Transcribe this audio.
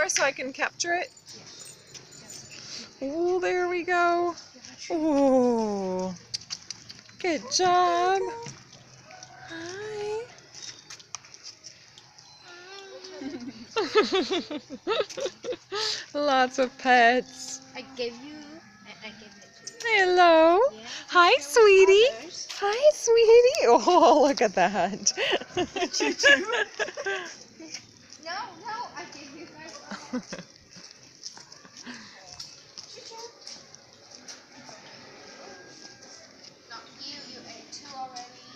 so I can capture it? Oh, there we go. Oh, good job. Hi. Lots of pets. I gave you, and I gave it to you. Hello. Yeah, Hi, just show sweetie. others. Hi, sweetie. Oh, look at that. No, I gave you guys all. Not you, you ate two already.